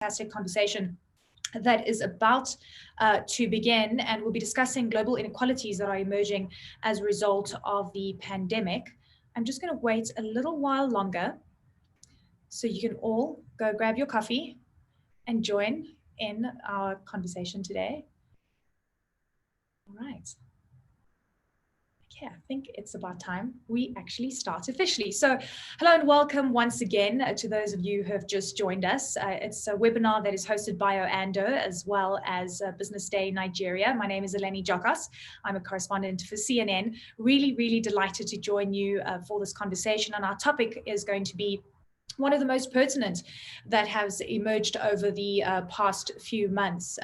Fantastic conversation that is about to begin, and we'll be discussing global inequalities that are emerging as a result of the pandemic. I'm just going to wait a little while longer so you can all go grab your coffee and join in our conversation today. All right. Okay, I think it's about time we actually start officially. So hello and welcome once again to those of you who have just joined us. It's a webinar that is hosted by Oando as well as Business Day Nigeria. My name is Eleni Jokos. I'm a correspondent for CNN. Really delighted to join you for this conversation. And our topic is going to be one of the most pertinent that has emerged over the past few months.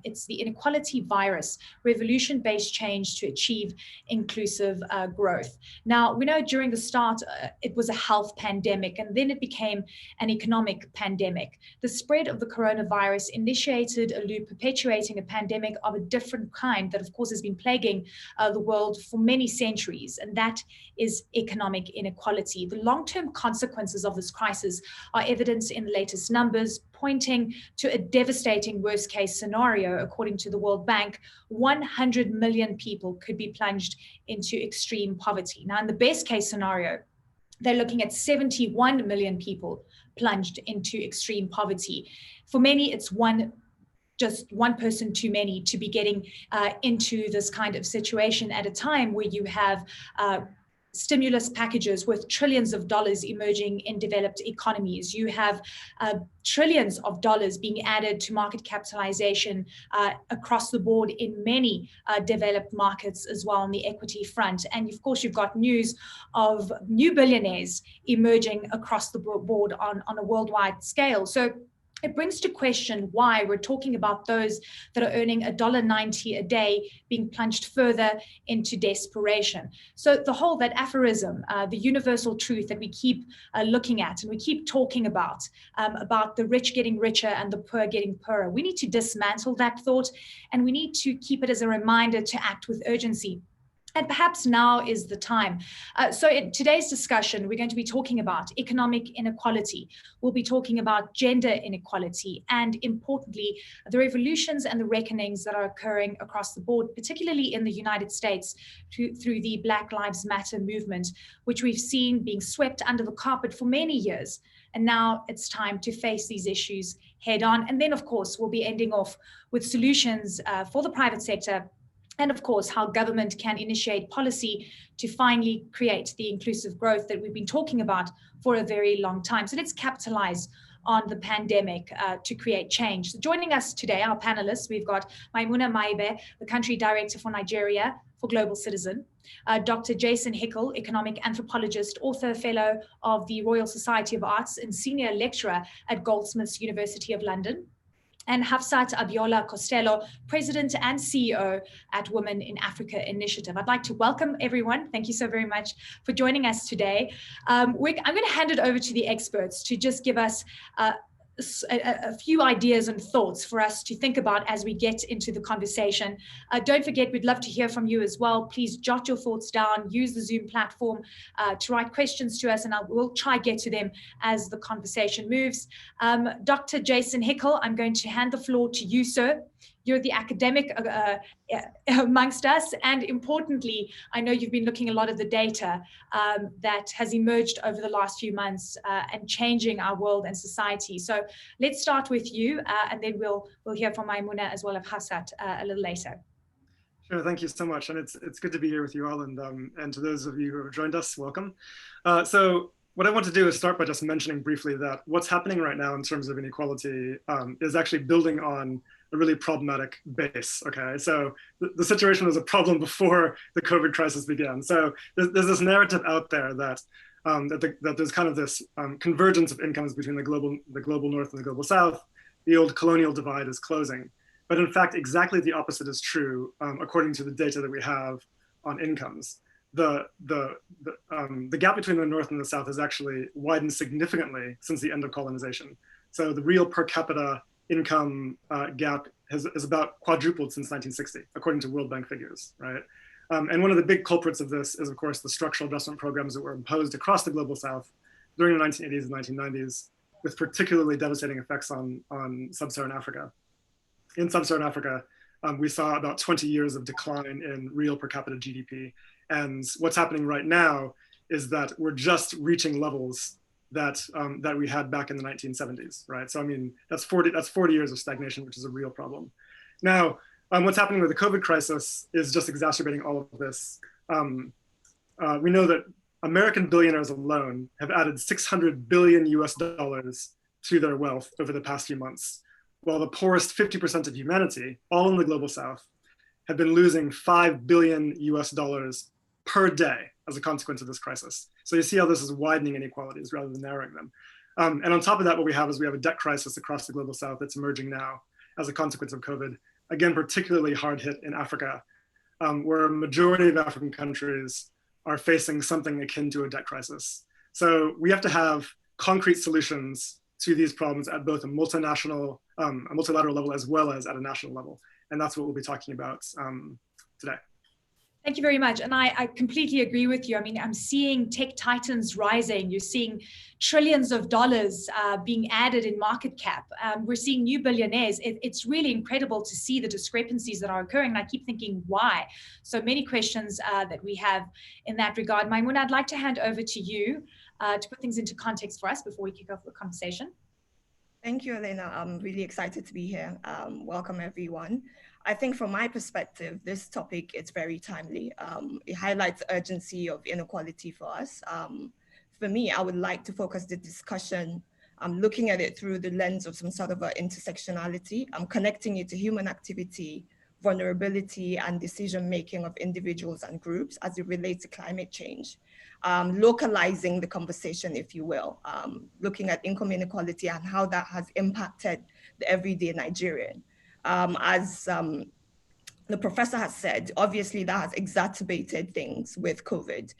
It's the inequality virus, revolution-based change to achieve inclusive growth. Now, we know during the start, it was a health pandemic, and then it became an economic pandemic. The spread of the coronavirus initiated a loop perpetuating a pandemic of a different kind that, of course, has been plaguing the world for many centuries, and that is economic inequality. The long-term consequences of this crisis are evidenced in the latest numbers, pointing to a devastating worst-case scenario. According to the World Bank, 100 million people could be plunged into extreme poverty. Now, in the best-case scenario, they're looking at 71 million people plunged into extreme poverty. For many, it's just one person too many to be getting into this kind of situation at a time where you have stimulus packages with trillions of dollars emerging in developed economies. You have trillions of dollars being added to market capitalization across the board in many developed markets as well on the equity front. And of course, you've got news of new billionaires emerging across the board on a worldwide scale. So it brings to question why we're talking about those that are earning $1.90 a day being plunged further into desperation. So that aphorism, the universal truth that we keep looking at and we keep talking about the rich getting richer and the poor getting poorer, we need to dismantle that thought, and we need to keep it as a reminder to act with urgency. And perhaps now is the time. So in today's discussion, we're going to be talking about economic inequality. We'll be talking about gender inequality, and importantly, the revolutions and the reckonings that are occurring across the board, particularly in the United States through the Black Lives Matter movement, which we've seen being swept under the carpet for many years. And now it's time to face these issues head on. And then, of course, we'll be ending off with solutions for the private sector, and of course, how government can initiate policy to finally create the inclusive growth that we've been talking about for a very long time. So let's capitalize on the pandemic to create change. So joining us today, our panelists, we've got Maimuna Maibe, the Country Director for Nigeria for Global Citizen, Dr. Jason Hickel, economic anthropologist, author, fellow of the Royal Society of Arts, and senior lecturer at Goldsmiths University of London, and Hafsat Abiola Costello, President and CEO at Women in Africa Initiative. I'd like to welcome everyone. Thank you so very much for joining us today. I'm going to hand it over to the experts to just give us a few ideas and thoughts for us to think about as we get into the conversation. Don't forget, we'd love to hear from you as well. Please jot your thoughts down, use the Zoom platform to write questions to us, and we'll try get to them as the conversation moves. Dr. Jason Hickel, I'm going to hand the floor to you, sir. You're the academic amongst us, and importantly, I know you've been looking a lot at the data that has emerged over the last few months and changing our world and society. So let's start with you, and then we'll hear from Maimuna as well as Hafsat a little later. Sure, thank you so much, and it's good to be here with you all, and to those of you who have joined us, welcome. So what I want to do is start by just mentioning briefly that what's happening right now in terms of inequality is actually building on a really problematic base, okay? So the situation was a problem before the COVID crisis began. So there's this narrative out there that that there's kind of this convergence of incomes between the global north and the global south. The old colonial divide is closing. But in fact, exactly the opposite is true according to the data that we have on incomes. The gap between the north and the south has actually widened significantly since the end of colonization. So the real per capita income gap has about quadrupled since 1960, according to World Bank figures, right? And one of the big culprits of this is, of course, the structural adjustment programs that were imposed across the global south during the 1980s and 1990s with particularly devastating effects on sub-Saharan Africa. In sub-Saharan Africa, we saw about 20 years of decline in real per capita GDP. And what's happening right now is that we're just reaching levels that that we had back in the 1970s, right? So I mean, that's 40 years of stagnation, which is a real problem. Now, what's happening with the COVID crisis is just exacerbating all of this. We know that American billionaires alone have added 600 billion US dollars to their wealth over the past few months, while the poorest 50% of humanity, all in the global south, have been losing 5 billion US dollars per day as a consequence of this crisis. So you see how this is widening inequalities rather than narrowing them. And on top of that, what we have is we have a debt crisis across the global south that's emerging now as a consequence of COVID. Again, particularly hard hit in Africa, where a majority of African countries are facing something akin to a debt crisis. So we have to have concrete solutions to these problems at both a multinational, a multilateral level, as well as at a national level. And that's what we'll be talking about today. Thank you very much. And I completely agree with you. I mean, I'm seeing tech titans rising. You're seeing trillions of dollars being added in market cap. We're seeing new billionaires. It's really incredible to see the discrepancies that are occurring. And I keep thinking, why? So many questions that we have in that regard. Maimuna, I'd like to hand over to you to put things into context for us before we kick off the conversation. Thank you, Elena. I'm really excited to be here. Welcome, everyone. I think from my perspective, this topic is very timely. It highlights the urgency of inequality for us. For me, I would like to focus the discussion. I'm looking at it through the lens of some sort of intersectionality. I'm connecting it to human activity, vulnerability, and decision-making of individuals and groups as it relates to climate change. Localizing the conversation, if you will, looking at income inequality and how that has impacted the everyday Nigerian. As the professor has said, obviously that has exacerbated things with COVID.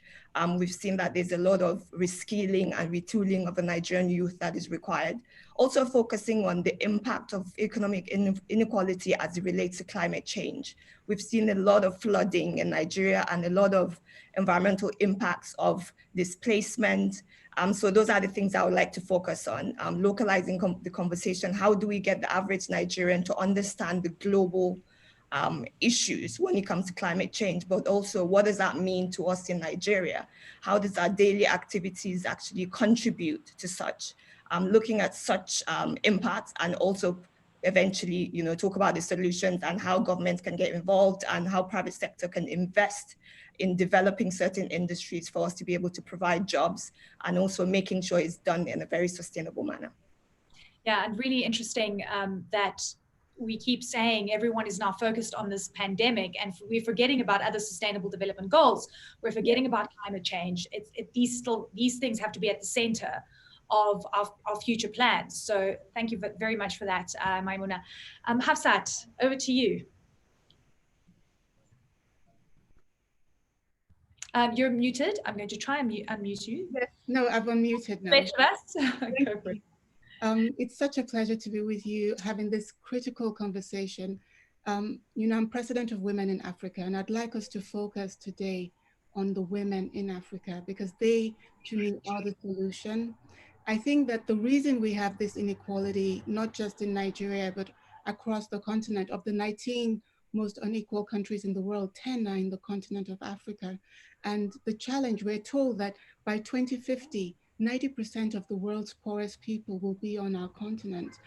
We've seen that there's a lot of reskilling and retooling of the Nigerian youth that is required. Also focusing on the impact of economic inequality as it relates to climate change. We've seen a lot of flooding in Nigeria and a lot of environmental impacts of displacement. So those are the things I would like to focus on. Localizing the conversation. How do we get the average Nigerian to understand the global issues when it comes to climate change, but also what does that mean to us in Nigeria? How does our daily activities actually contribute to such? Looking at such impacts and also eventually, talk about the solutions and how government can get involved and how private sector can invest in developing certain industries for us to be able to provide jobs and also making sure it's done in a very sustainable manner. Yeah, and really interesting that we keep saying everyone is now focused on this pandemic and we're forgetting about other sustainable development goals. We're forgetting about climate change. These things have to be at the center of our future plans. So thank you very much for that, Maimuna. Hafsat, over to you. You're muted. I'm going to try and unmute you. Yes, no, I've unmuted now. Go for it. It's such a pleasure to be with you, having this critical conversation. I'm president of Women in Africa, and I'd like us to focus today on the women in Africa because they, to me, are the solution. I think that the reason we have this inequality, not just in Nigeria, but across the continent, of the 19 most unequal countries in the world, 10 are in the continent of Africa. And the challenge, we're told that by 2050, 90% of the world's poorest people will be on our continent.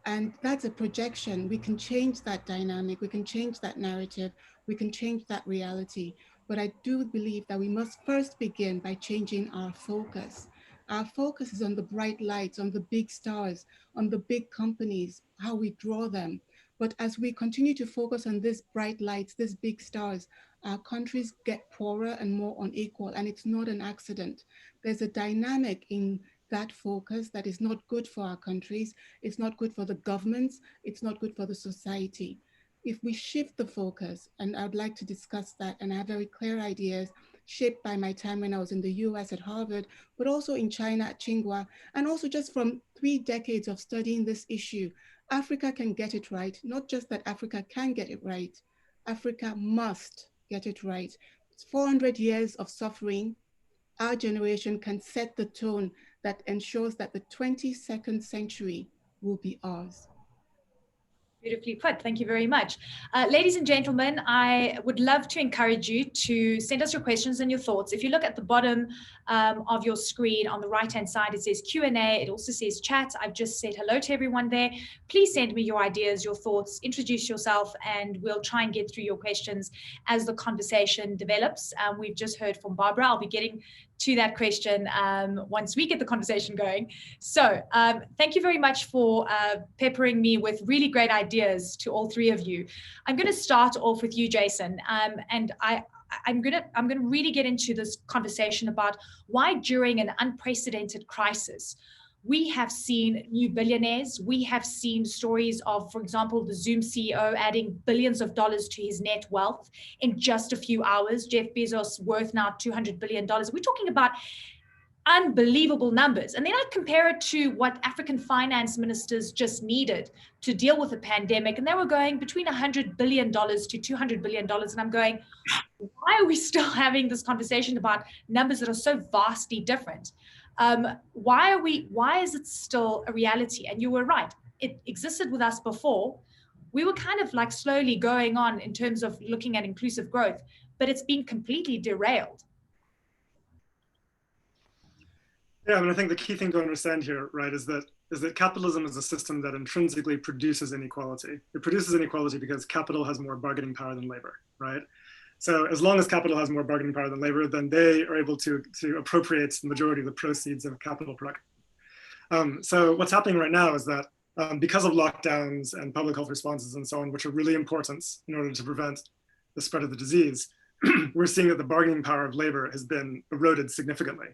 And that's a projection. We can change that dynamic. We can change that narrative. We can change that reality. But I do believe that we must first begin by changing our focus. Our focus is on the bright lights, on the big stars, on the big companies, how we draw them. But as we continue to focus on these bright lights, these big stars, our countries get poorer and more unequal, and it's not an accident. There's a dynamic in that focus that is not good for our countries. It's not good for the governments. It's not good for the society. If we shift the focus, and I'd like to discuss that, and I have very clear ideas shaped by my time when I was in the US at Harvard, but also in China at Tsinghua, and also just from 3 decades of studying this issue. Africa can get it right. Not just that Africa can get it right, Africa must get it right. It's 400 years of suffering, our generation can set the tone that ensures that the 22nd century will be ours. Beautifully put. Thank you very much. Ladies and gentlemen, I would love to encourage you to send us your questions and your thoughts. If you look at the bottom of your screen on the right-hand side, it says Q&A. It also says chat. I've just said hello to everyone there. Please send me your ideas, your thoughts, introduce yourself, and we'll try and get through your questions as the conversation develops. We've just heard from Barbara. I'll be getting to that question once we get the conversation going. So thank you very much for peppering me with really great ideas to all three of you. I'm going to start off with you, Jason, and I'm going to really get into this conversation about why during an unprecedented crisis we have seen new billionaires. We have seen stories of, for example, the Zoom CEO adding billions of dollars to his net wealth in just a few hours. Jeff Bezos worth now $200 billion. We're talking about unbelievable numbers. And then I compare it to what African finance ministers just needed to deal with the pandemic. And they were going between $100 billion to $200 billion. And I'm going, why are we still having this conversation about numbers that are so vastly different? Why is it still a reality? And you were right, it existed with us before. We were kind of like slowly going on in terms of looking at inclusive growth, but it's been completely derailed. Yeah, I mean, I think the key thing to understand here, right, is that capitalism is a system that intrinsically produces inequality. It produces inequality because capital has more bargaining power than labor, right? So as long as capital has more bargaining power than labor, then they are able to appropriate the majority of the proceeds of capital production. So what's happening right now is that because of lockdowns and public health responses and so on, which are really important in order to prevent the spread of the disease, we're seeing that the bargaining power of labor has been eroded significantly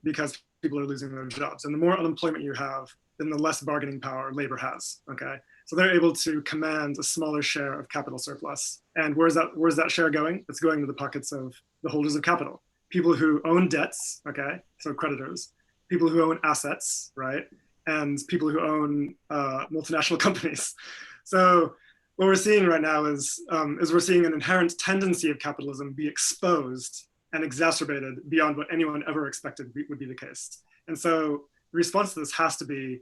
because people are losing their jobs. And the more unemployment you have, then the less bargaining power labor has, okay? So they're able to command a smaller share of capital surplus. And where's that share going? It's going to the pockets of the holders of capital. People who own debts, okay, so creditors, people who own assets, right? And people who own multinational companies. So what we're seeing right now is we're seeing an inherent tendency of capitalism be exposed and exacerbated beyond what anyone ever expected would be the case. And so the response to this has to be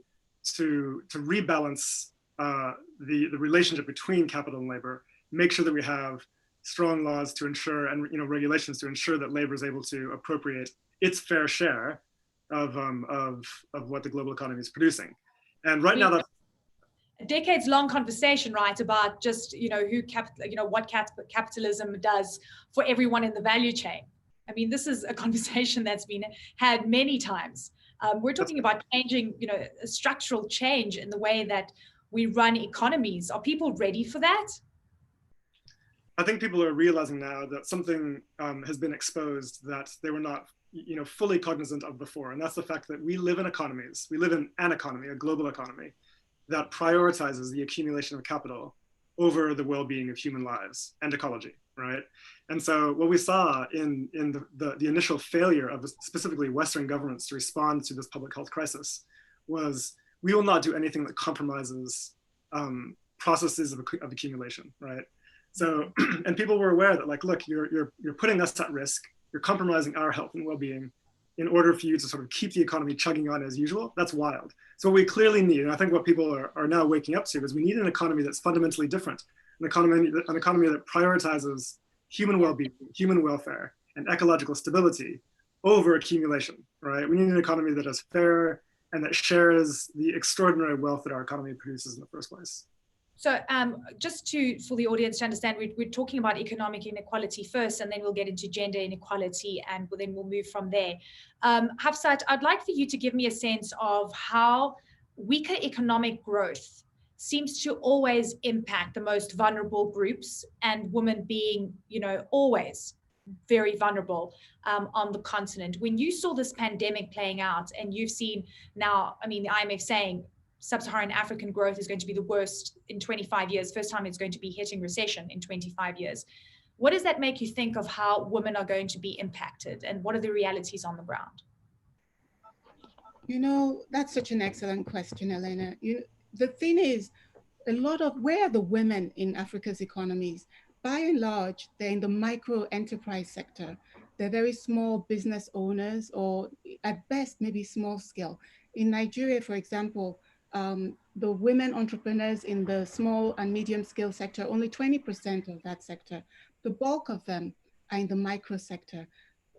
to rebalance the relationship between capital and labor, make sure that we have strong laws to ensure, and regulations to ensure that labor is able to appropriate its fair share of what the global economy is producing. And right now, that's a decades-long conversation, right, about just what capitalism does for everyone in the value chain. I mean, this is a conversation that's been had many times. We're talking about changing, a structural change in the way that we run economies. Are people ready for that? I think people are realizing now that something has been exposed that they were not, fully cognizant of before. And that's the fact that we live in economies. We live in an economy, a global economy, that prioritizes the accumulation of capital over the well-being of human lives and ecology, right? And so what we saw in the initial failure of specifically Western governments to respond to this public health crisis was, we will not do anything that compromises processes of accumulation, right? So, and people were aware that, like, look, you're putting us at risk, you're compromising our health and well-being in order for you to sort of keep the economy chugging on as usual. That's wild. So what we clearly need, and I think what people are now waking up to, is we need an economy that's fundamentally different, an economy that prioritizes human well-being, human welfare, and ecological stability over accumulation, right? We need an economy that is fair and that shares the extraordinary wealth that our economy produces in the first place. So just for the audience to understand, we're talking about economic inequality first, and then we'll get into gender inequality, and then we'll move from there. Hafsat, I'd like for you to give me a sense of how weaker economic growth seems to always impact the most vulnerable groups, and women being, always very vulnerable on the continent. When you saw this pandemic playing out, and you've seen now, the IMF saying sub-Saharan African growth is going to be the worst in 25 years, first time it's going to be hitting recession in 25 years. What does that make you think of how women are going to be impacted, and what are the realities on the ground? That's such an excellent question, Elena. The thing is, where are the women in Africa's economies? By and large, they're in the micro enterprise sector. They're very small business owners, or at best, maybe small scale. In Nigeria, for example, the women entrepreneurs in the small and medium scale sector, only 20% of that sector. The bulk of them are in the micro sector.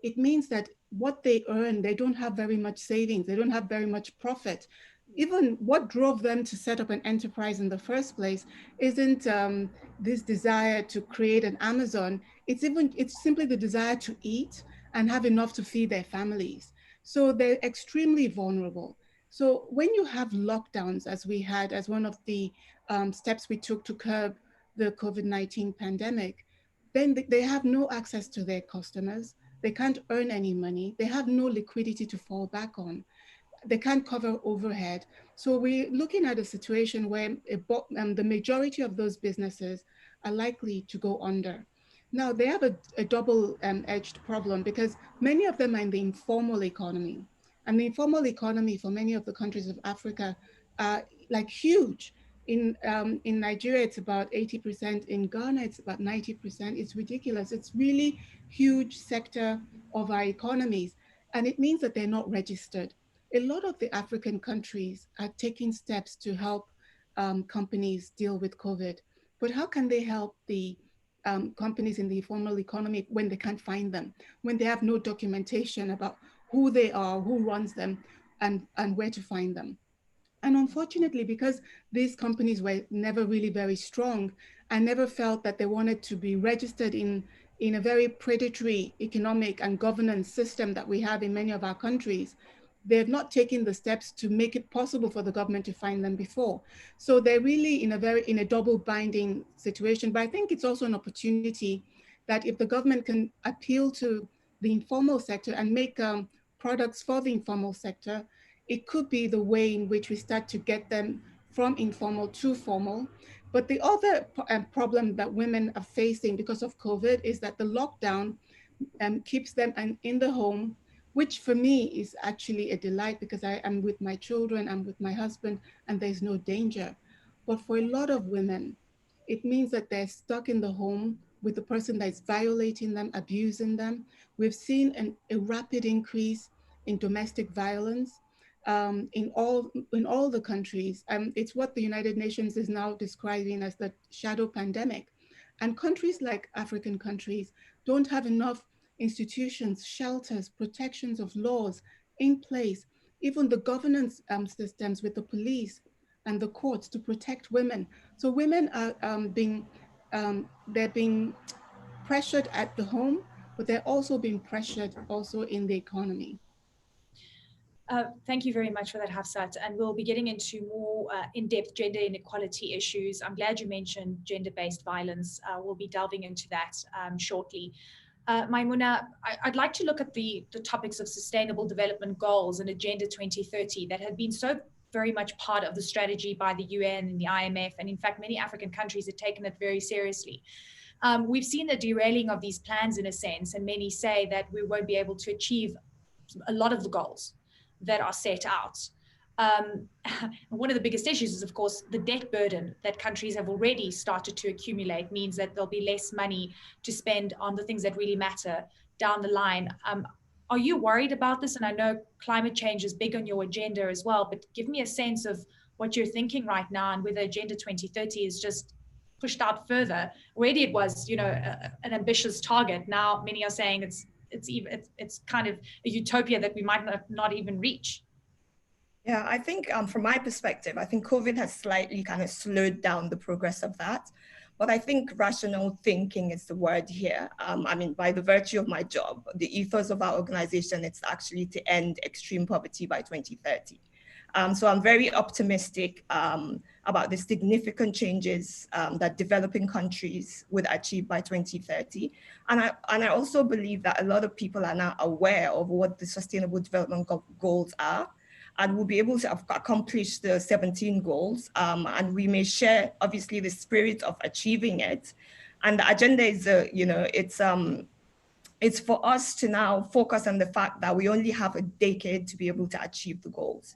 It means that what they earn, they don't have very much savings, they don't have very much profit. Even what drove them to set up an enterprise in the first place isn't this desire to create an Amazon. It's simply the desire to eat and have enough to feed their families. So they're extremely vulnerable. So when you have lockdowns, as we had as one of the steps we took to curb the COVID-19 pandemic, then they have no access to their customers. They can't earn any money. They have no liquidity to fall back on. They can't cover overhead. So we're looking at a situation where the majority of those businesses are likely to go under. Now, they have a double-edged problem because many of them are in the informal economy. And the informal economy for many of the countries of Africa are like huge. In Nigeria, it's about 80%. In Ghana, it's about 90%. It's ridiculous. It's really huge sector of our economies. And it means that they're not registered. A lot of the African countries are taking steps to help companies deal with COVID. But how can they help the companies in the informal economy when they can't find them, when they have no documentation about who they are, who runs them, and where to find them? And unfortunately, because these companies were never really very strong, I never felt that they wanted to be registered in a very predatory economic and governance system that we have in many of our countries. They've not taken the steps to make it possible for the government to find them before. So they're really in a double binding situation. But I think it's also an opportunity that if the government can appeal to the informal sector and make products for the informal sector, it could be the way in which we start to get them from informal to formal. But the other problem that women are facing because of COVID is that the lockdown keeps them in the home, which for me is actually a delight because I am with my children, I'm with my husband, and there's no danger. But for a lot of women, it means that they're stuck in the home with the person that's violating them, abusing them. We've seen a rapid increase in domestic violence in all the countries. It's what the United Nations is now describing as the shadow pandemic. And countries like African countries don't have enough institutions, shelters, protections of laws in place, even the governance systems with the police and the courts to protect women. So women are they're being pressured at the home, but they're also being pressured also in the economy. Thank you very much for that, Hafsat. And we'll be getting into more in-depth gender inequality issues. I'm glad you mentioned gender-based violence. We'll be delving into that shortly. Maimuna, I'd like to look at the topics of sustainable development goals and Agenda 2030 that had been so very much part of the strategy by the UN and the IMF. And in fact, many African countries have taken it very seriously. We've seen the derailing of these plans in a sense, and many say that we won't be able to achieve a lot of the goals that are set out. One of the biggest issues is, of course, the debt burden that countries have already started to accumulate means that there'll be less money to spend on the things that really matter down the line. Are you worried about this? And I know climate change is big on your agenda as well, but give me a sense of what you're thinking right now and whether Agenda 2030 is just pushed out further. Already it was, an ambitious target. Now many are saying it's kind of a utopia that we might not even reach. Yeah, I think from my perspective, I think COVID has slightly kind of slowed down the progress of that. But I think rational thinking is the word here. I mean, by the virtue of my job, the ethos of our organization, it's actually to end extreme poverty by 2030. So I'm very optimistic about the significant changes that developing countries would achieve by 2030. And I also believe that a lot of people are now aware of what the Sustainable Development Goals are, and we'll be able to accomplish the 17 goals. And we may share, obviously, the spirit of achieving it. And the agenda is, it's for us to now focus on the fact that we only have a decade to be able to achieve the goals.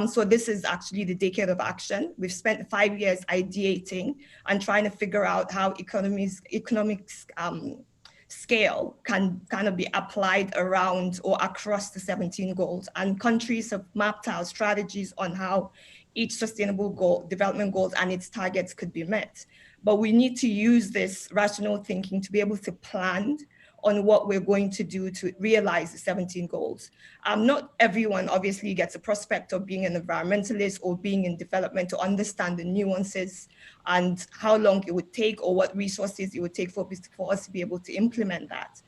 So this is actually the decade of action. We've spent 5 years ideating and trying to figure out how economic scale can kind of be applied around or across the 17 goals. And countries have mapped out strategies on how each sustainable development goals and its targets could be met. But we need to use this rational thinking to be able to plan on what we're going to do to realize the 17 goals. Not everyone obviously gets a prospect of being an environmentalist or being in development to understand the nuances and how long it would take or what resources it would take for us to be able to implement that.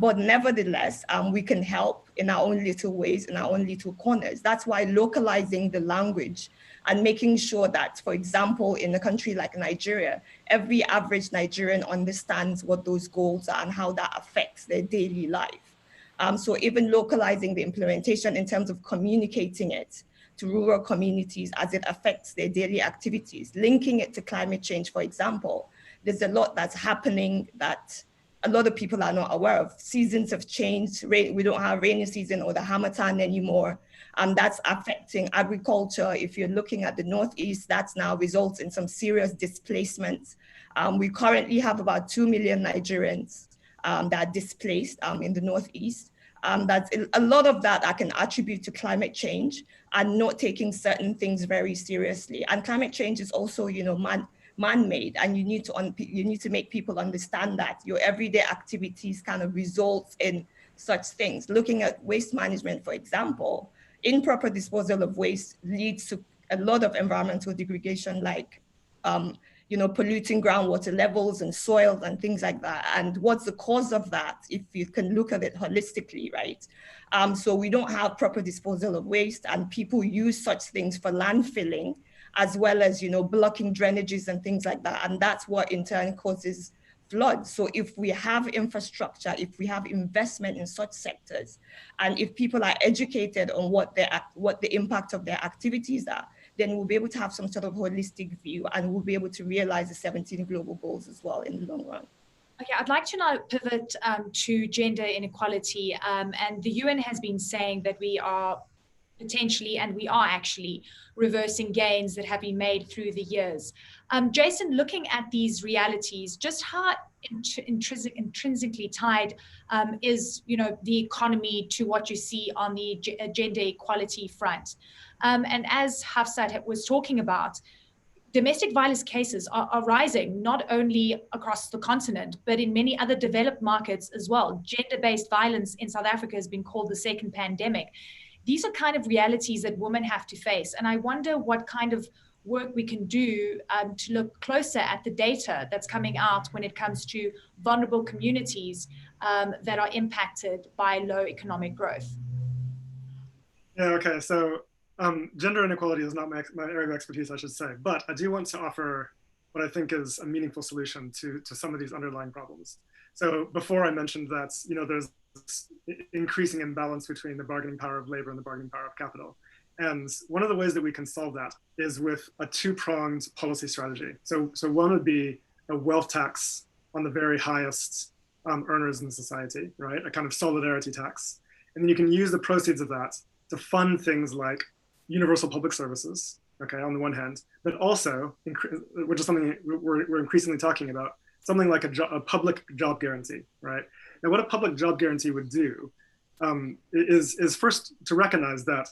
But nevertheless, we can help in our own little ways, in our own little corners. That's why localizing the language and making sure that, for example, in a country like Nigeria, every average Nigerian understands what those goals are and how that affects their daily life. So even localizing the implementation in terms of communicating it to rural communities as it affects their daily activities, linking it to climate change, for example. There's a lot that's happening that a lot of people are not aware of. Seasons have changed. We don't have rainy season or the Harmattan anymore. That's affecting agriculture. If you're looking at the Northeast, that's now results in some serious displacements. We currently have about 2 million Nigerians that are displaced in the Northeast. That's a lot of that I can attribute to climate change and not taking certain things very seriously. And climate change is also, man-made, and you need to make people understand that your everyday activities kind of results in such things. Looking at waste management, for example, improper disposal of waste leads to a lot of environmental degradation, like polluting groundwater levels and soils and things like that. And what's the cause of that, if you can look at it holistically, right? So we don't have proper disposal of waste, and people use such things for landfilling, as well as, blocking drainages and things like that. And that's what in turn causes floods. So if we have infrastructure, if we have investment in such sectors, and if people are educated on what the impact of their activities are, then we'll be able to have some sort of holistic view, and we'll be able to realize the 17 global goals as well in the long run. Okay, I'd like to now pivot to gender inequality. And the UN has been saying that we are potentially, and we are actually, reversing gains that have been made through the years. Jason, looking at these realities, just how intrinsically tied is the economy to what you see on the gender equality front? And as Hafsat was talking about, domestic violence cases are rising, not only across the continent, but in many other developed markets as well. Gender-based violence in South Africa has been called the second pandemic. These are kind of realities that women have to face. And I wonder what kind of work we can do to look closer at the data that's coming out when it comes to vulnerable communities that are impacted by low economic growth. Yeah, okay, so gender inequality is not my area of expertise, I should say, but I do want to offer what I think is a meaningful solution to some of these underlying problems. So before I mentioned that, there's increasing imbalance between the bargaining power of labor and the bargaining power of capital. And one of the ways that we can solve that is with a two-pronged policy strategy. So one would be a wealth tax on the very highest earners in society, right? A kind of solidarity tax. And then you can use the proceeds of that to fund things like universal public services, okay, on the one hand, but also, which is something we're increasingly talking about, something like a public job guarantee, right? Now, what a public job guarantee would do is first to recognize that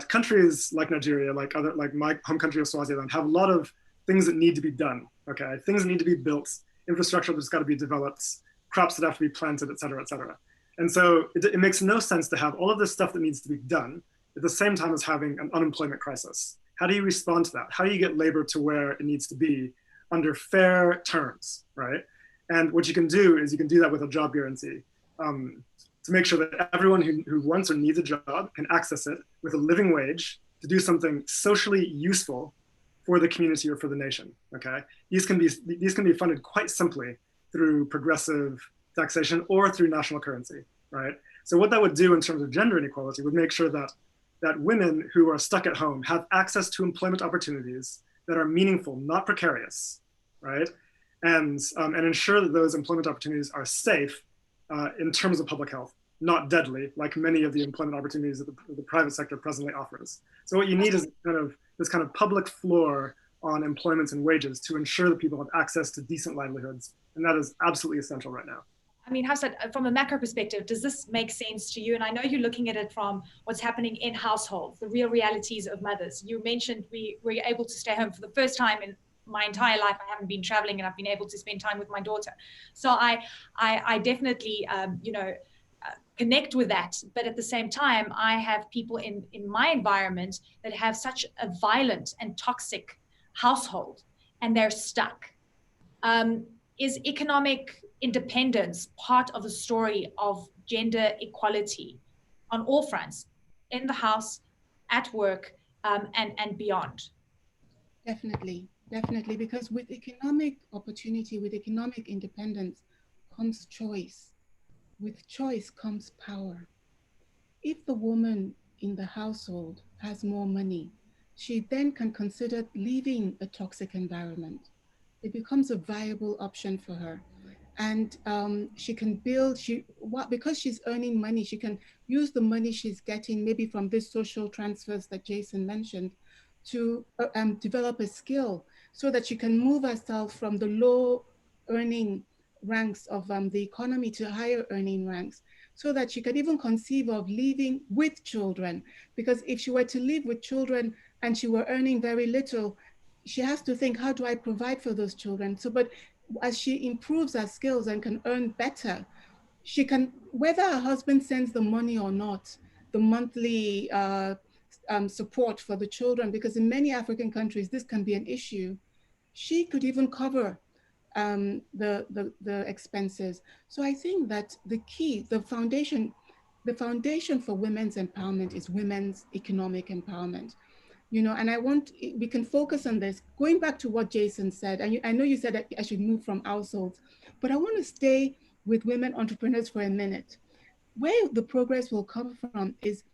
countries like Nigeria, like my home country of Swaziland, have a lot of things that need to be done, okay? Things that need to be built, infrastructure that's got to be developed, crops that have to be planted, et cetera, et cetera. And so it makes no sense to have all of this stuff that needs to be done at the same time as having an unemployment crisis. How do you respond to that? How do you get labor to where it needs to be under fair terms, right? And what you can do is you can do that with a job guarantee to make sure that everyone who wants or needs a job can access it with a living wage to do something socially useful for the community or for the nation, okay? These can be funded quite simply through progressive taxation or through national currency, right? So what that would do in terms of gender inequality would make sure that women who are stuck at home have access to employment opportunities that are meaningful, not precarious, right? And ensure that those employment opportunities are safe in terms of public health, not deadly, like many of the employment opportunities that the private sector presently offers. So what you need is this kind of public floor on employment and wages to ensure that people have access to decent livelihoods. And that is absolutely essential right now. I mean, Hafsat, from a macro perspective, does this make sense to you? And I know you're looking at it from what's happening in households, the real realities of mothers. You mentioned we were able to stay home for the first time in my entire life. I haven't been traveling, and I've been able to spend time with my daughter. So I definitely, connect with that. But at the same time, I have people in my environment that have such a violent and toxic household, and they're stuck. Is economic independence part of the story of gender equality on all fronts, in the house, at work, and beyond? Definitely, definitely, because with economic opportunity, with economic independence comes choice. With choice comes power. If the woman in the household has more money, she then can consider leaving a toxic environment. It becomes a viable option for her. And she can build, because she's earning money, she can use the money she's getting maybe from this social transfers that Jason mentioned to develop a skill so that she can move herself from the low earning ranks of the economy to higher earning ranks, so that she could even conceive of living with children. Because if she were to live with children and she were earning very little, she has to think, how do I provide for those children? So, but as she improves her skills and can earn better, she can, whether her husband sends the money or not, the monthly support for the children, because in many African countries, this can be an issue. She could even cover the expenses. So I think that the key, the foundation for women's empowerment is women's economic empowerment. You know, and we can focus on this. Going back to what Jason said, and I know you said that I should move from households, but I want to stay with women entrepreneurs for a minute. Where the progress will come from is,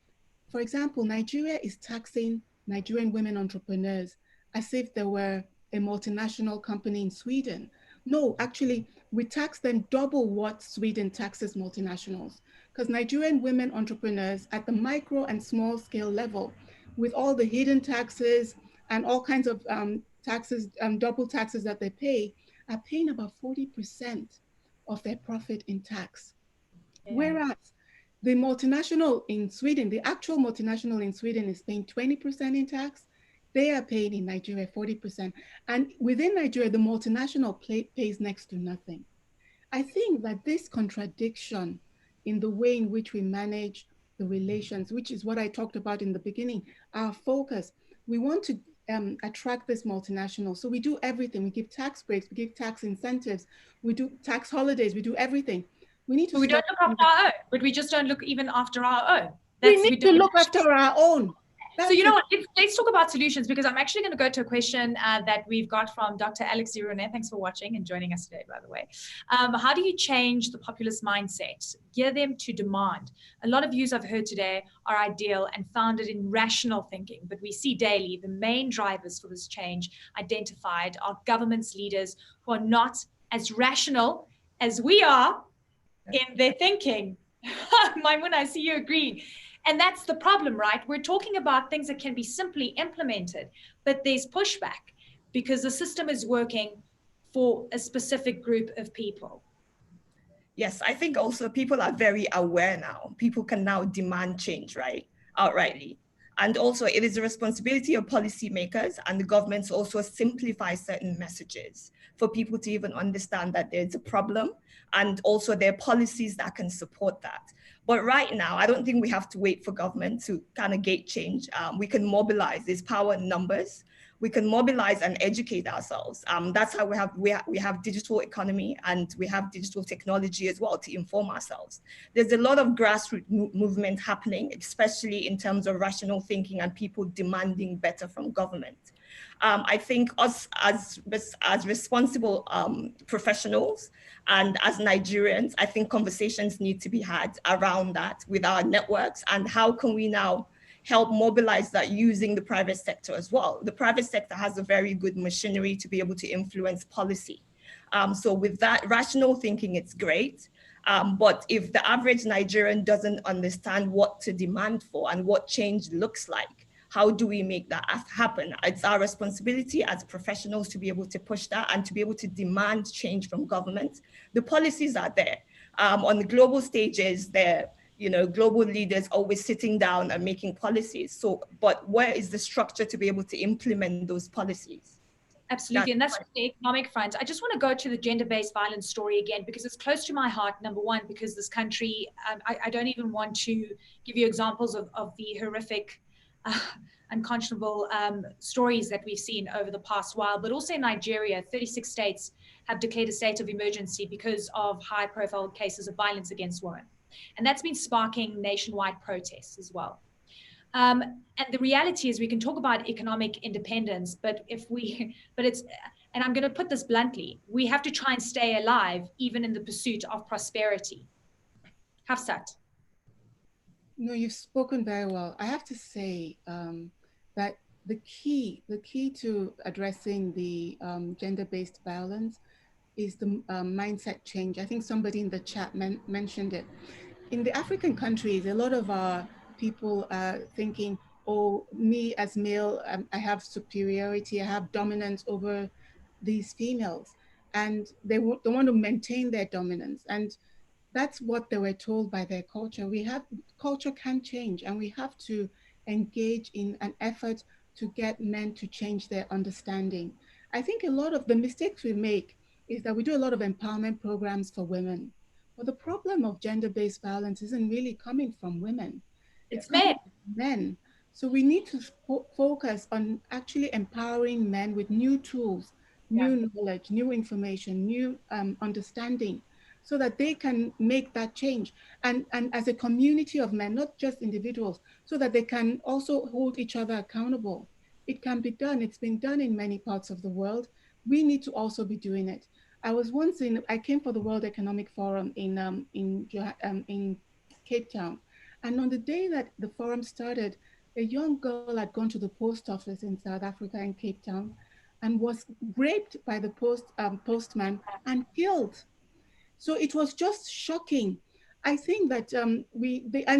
for example, Nigeria is taxing Nigerian women entrepreneurs as if they were a multinational company in Sweden. No, actually, we tax them double what Sweden taxes multinationals, because Nigerian women entrepreneurs at the micro and small scale level, with all the hidden taxes and all kinds of taxes, double taxes that they pay, are paying about 40% of their profit in tax. Yeah. Whereas the multinational in Sweden, the actual multinational in Sweden is paying 20% in tax. They are paying in Nigeria 40%. And within Nigeria, the multinational pays next to nothing. I think that this contradiction in the way in which we manage the relations, which is what I talked about in the beginning, our focus, we want to attract this multinational. So we do everything. We give tax breaks, we give tax incentives, we do tax holidays, we do everything. We need to. But we don't look after our own, but we just don't look even after our own. We need to look after our own. So you know what, let's talk about solutions, because I'm actually going to go to a question that we've got from Dr. Alex Zirone. Thanks for watching and joining us today, by the way. How do you change the populist mindset, gear them to demand? A lot of views I've heard today are ideal and founded in rational thinking, but we see daily the main drivers for this change identified are governments, leaders who are not as rational as we are in their thinking. Maimuna, I see you agree. And that's the problem, right? We're talking about things that can be simply implemented, but there's pushback because the system is working for a specific group of people. Yes, I think also people are very aware now. People can now demand change, right? Outrightly. And also it is the responsibility of policymakers and the government to also simplify certain messages for people to even understand that there's a problem, and also there are policies that can support that. But right now, I don't think we have to wait for government to kind of gate change. We can mobilize. There's power in numbers. We can mobilize and educate ourselves. That's how we have digital economy, and we have digital technology as well to inform ourselves. There's a lot of grassroots movement happening, especially in terms of rational thinking and people demanding better from government. I think us as responsible professionals and as Nigerians, I think conversations need to be had around that with our networks, and how can we now help mobilize that using the private sector as well. The private sector has a very good machinery to be able to influence policy. So with that rational thinking, it's great. But if the average Nigerian doesn't understand what to demand for and what change looks like, how do we make that happen? It's our responsibility as professionals to be able to push that and to be able to demand change from government. The policies are there. On the global stages, they're, global leaders always sitting down and making policies. So, but where is the structure to be able to implement those policies? Absolutely, and that's on the economic front. I just want to go to the gender-based violence story again, because it's close to my heart, number one, because this country, I don't even want to give you examples of the horrific, unconscionable stories that we've seen over the past while, but also in Nigeria, 36 states have declared a state of emergency because of high-profile cases of violence against women. And that's been sparking nationwide protests as well. And the reality is we can talk about economic independence, but and I'm going to put this bluntly, we have to try and stay alive even in the pursuit of prosperity. Hafsat. No, you've spoken very well. I have to say that the key to addressing the gender-based violence is the mindset change. I think somebody in the chat mentioned it. In the African countries, a lot of our people are thinking, oh, me as male, I have superiority, I have dominance over these females. And they want to maintain their dominance. And that's what they were told by their culture. Culture can change, and we have to engage in an effort to get men to change their understanding. I think a lot of the mistakes we make is that we do a lot of empowerment programs for women. But the problem of gender-based violence isn't really coming from women. It's men. Men. So we need to focus on actually empowering men with new tools, new knowledge, new information, new understanding, so that they can make that change. And as a community of men, not just individuals, so that they can also hold each other accountable. It can be done. It's been done in many parts of the world. We need to also be doing it. I came for the World Economic Forum in Cape Town. And on the day that the forum started, a young girl had gone to the post office in South Africa in Cape Town and was raped by the postman and killed. So it was just shocking. I think that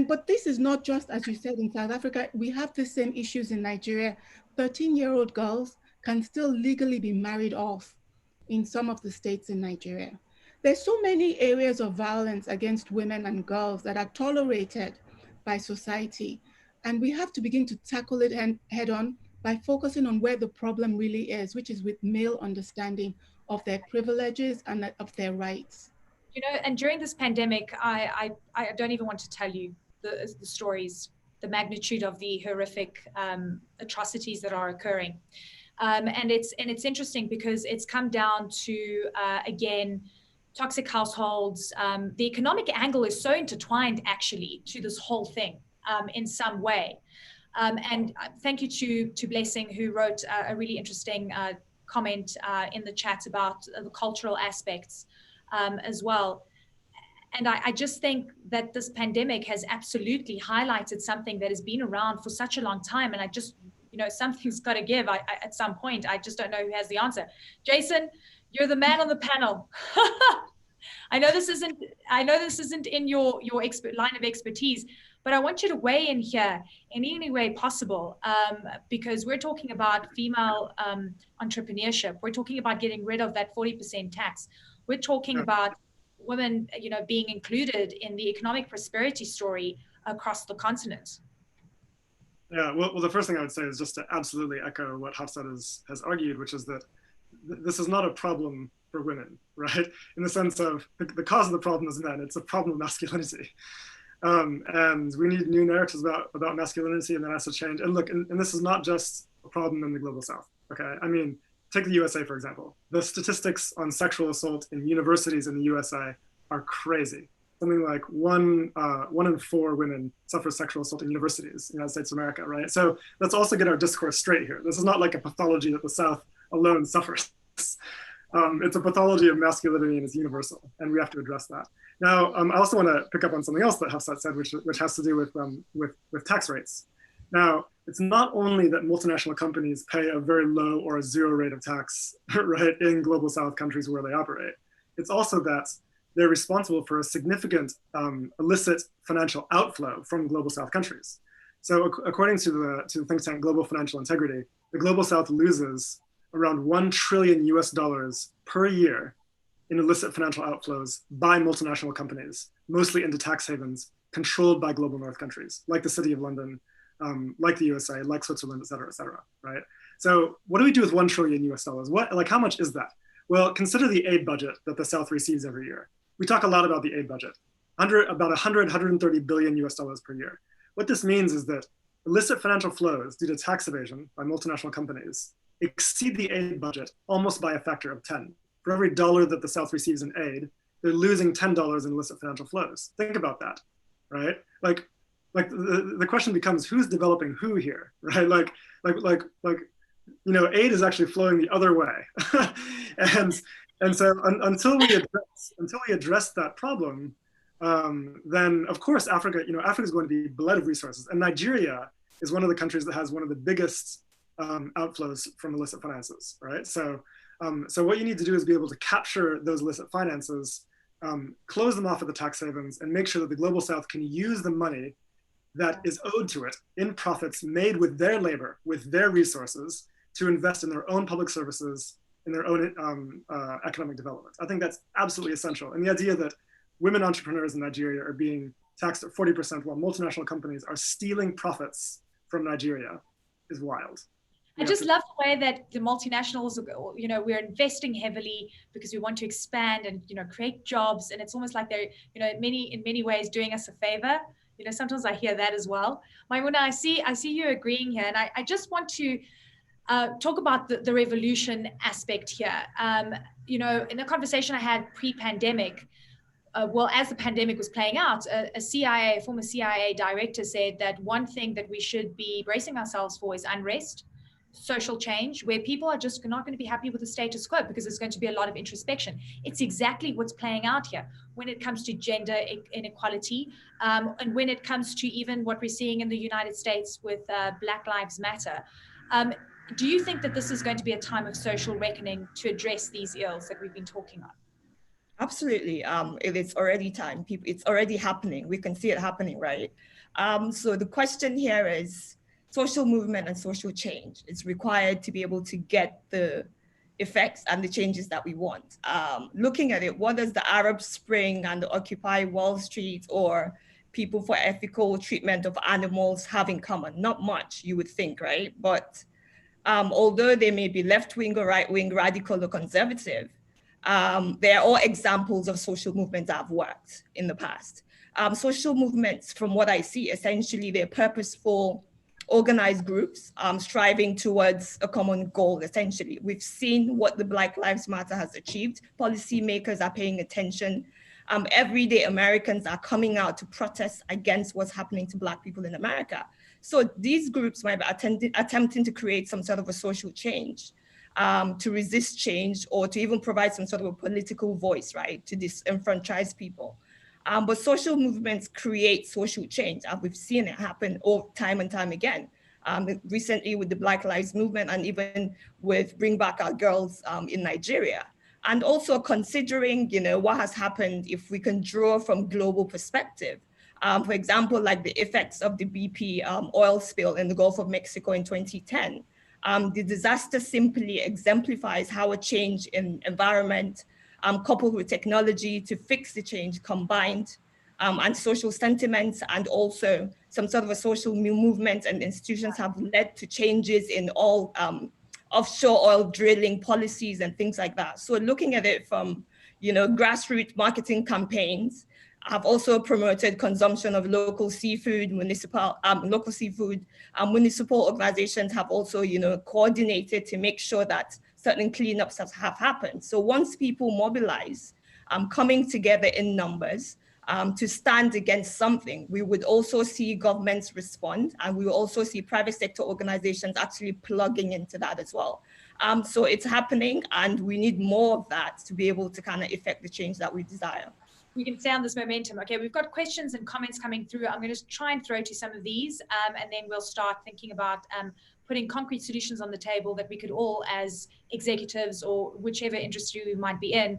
but this is not just, as you said, in South Africa. We have the same issues in Nigeria. 13-year-old girls can still legally be married off in some of the states in Nigeria. There's so many areas of violence against women and girls that are tolerated by society. And we have to begin to tackle it head on by focusing on where the problem really is, which is with male understanding of their privileges and of their rights. And during this pandemic, I don't even want to tell you the stories, the magnitude of the horrific atrocities that are occurring. And it's interesting because it's come down to, again, toxic households. The economic angle is so intertwined actually to this whole thing in some way. And thank you to Blessing, who wrote a really interesting comment in the chat about the cultural aspects as well. And I just think that this pandemic has absolutely highlighted something that has been around for such a long time. And I just, something's got to give at some point. I just don't know who has the answer. Jason, you're the man on the panel. I know this isn't in your line of expertise, but I want you to weigh in here in any way possible, because we're talking about female entrepreneurship. We're talking about getting rid of that 40% tax. We're talking about women, being included in the economic prosperity story across the continent. Yeah, well, the first thing I would say is just to absolutely echo what Hafsat has argued, which is that this is not a problem for women, right? In the sense of the cause of the problem is men. It's a problem of masculinity. And we need new narratives about masculinity, and that has to change. And look, and this is not just a problem in the global south, okay? I mean, take the USA, for example. The statistics on sexual assault in universities in the USA are crazy. Something like one in 4 women suffer sexual assault in universities in the United States of America, right? So let's also get our discourse straight here. This is not like a pathology that the South alone suffers. It's a pathology of masculinity and it's universal, and we have to address that. Now, I also want to pick up on something else that Hafsat said, which has to do with tax rates. Now, it's not only that multinational companies pay a very low or a zero rate of tax, right, in global South countries where they operate. It's also that they're responsible for a significant illicit financial outflow from global South countries. So according to the think tank Global Financial Integrity, the global South loses around $1 trillion per year in illicit financial outflows by multinational companies, mostly into tax havens controlled by global north countries, like the City of London, like the USA, like Switzerland, et cetera, right? So what do we do with $1 trillion US? How much is that? Well, consider the aid budget that the South receives every year. We talk a lot about the aid budget, about 130 billion US dollars per year. What this means is that illicit financial flows due to tax evasion by multinational companies exceed the aid budget almost by a factor of 10. For every dollar that the South receives in aid, they're losing $10 in illicit financial flows. Think about that, right? Like the question becomes, who's developing who here, right? Aid is actually flowing the other way, and so until we address that problem, then of course Africa is going to be bled of resources, and Nigeria is one of the countries that has one of the biggest outflows from illicit finances, right? So what you need to do is be able to capture those illicit finances, close them off at the tax havens, and make sure that the global South can use the money that is owed to it in profits made with their labor, with their resources, to invest in their own public services, in their own economic development. I think that's absolutely essential. And the idea that women entrepreneurs in Nigeria are being taxed at 40% while multinational companies are stealing profits from Nigeria is wild. I just love the way that the multinationals, we're investing heavily because we want to expand and, create jobs. And it's almost like they're, in many ways doing us a favor. Sometimes I hear that as well. Maimuna, I see you agreeing here. And I just want to talk about the revolution aspect here. In a conversation I had pre-pandemic, as the pandemic was playing out, a former CIA director said that one thing that we should be bracing ourselves for is unrest, social change, where people are just not going to be happy with the status quo because there's going to be a lot of introspection. It's exactly what's playing out here when it comes to gender inequality, and when it comes to even what we're seeing in the United States with Black Lives Matter. Do you think that this is going to be a time of social reckoning to address these ills that we've been talking on? Absolutely. It is already time. It's already happening. We can see it happening, right? So the question here is social movement and social change. It's required to be able to get the effects and the changes that we want. Looking at it, what does the Arab Spring and the Occupy Wall Street or People for Ethical Treatment of Animals have in common? Not much, you would think, right? But although they may be left-wing or right-wing, radical or conservative, they are all examples of social movements that have worked in the past. Social movements, from what I see, essentially they're purposeful, organized groups striving towards a common goal, essentially. We've seen what the Black Lives Matter has achieved. Policymakers are paying attention. Everyday Americans are coming out to protest against what's happening to Black people in America. So these groups might be attempting to create some sort of a social change, to resist change, or to even provide some sort of a political voice, right, to disenfranchise people. But social movements create social change. We've seen it happen time and time again. Recently with the Black Lives Movement, and even with Bring Back Our Girls in Nigeria. And also considering, what has happened if we can draw from global perspective. For example, like the effects of the BP oil spill in the Gulf of Mexico in 2010. The disaster simply exemplifies how a change in environment coupled with technology to fix the change combined, and social sentiments, and also some sort of a social movement and institutions have led to changes in all offshore oil drilling policies and things like that. So looking at it from, grassroots marketing campaigns have also promoted consumption of local seafood. Municipal organizations have also, coordinated to make sure that certain cleanups have happened. So once people mobilize, coming together in numbers to stand against something, we would also see governments respond, and we will also see private sector organizations actually plugging into that as well. So it's happening, and we need more of that to be able to kind of effect the change that we desire. We can sound this momentum. Okay, we've got questions and comments coming through. I'm going to try and throw to some of these, and then we'll start thinking about putting concrete solutions on the table that we could all, as executives or whichever industry we might be in,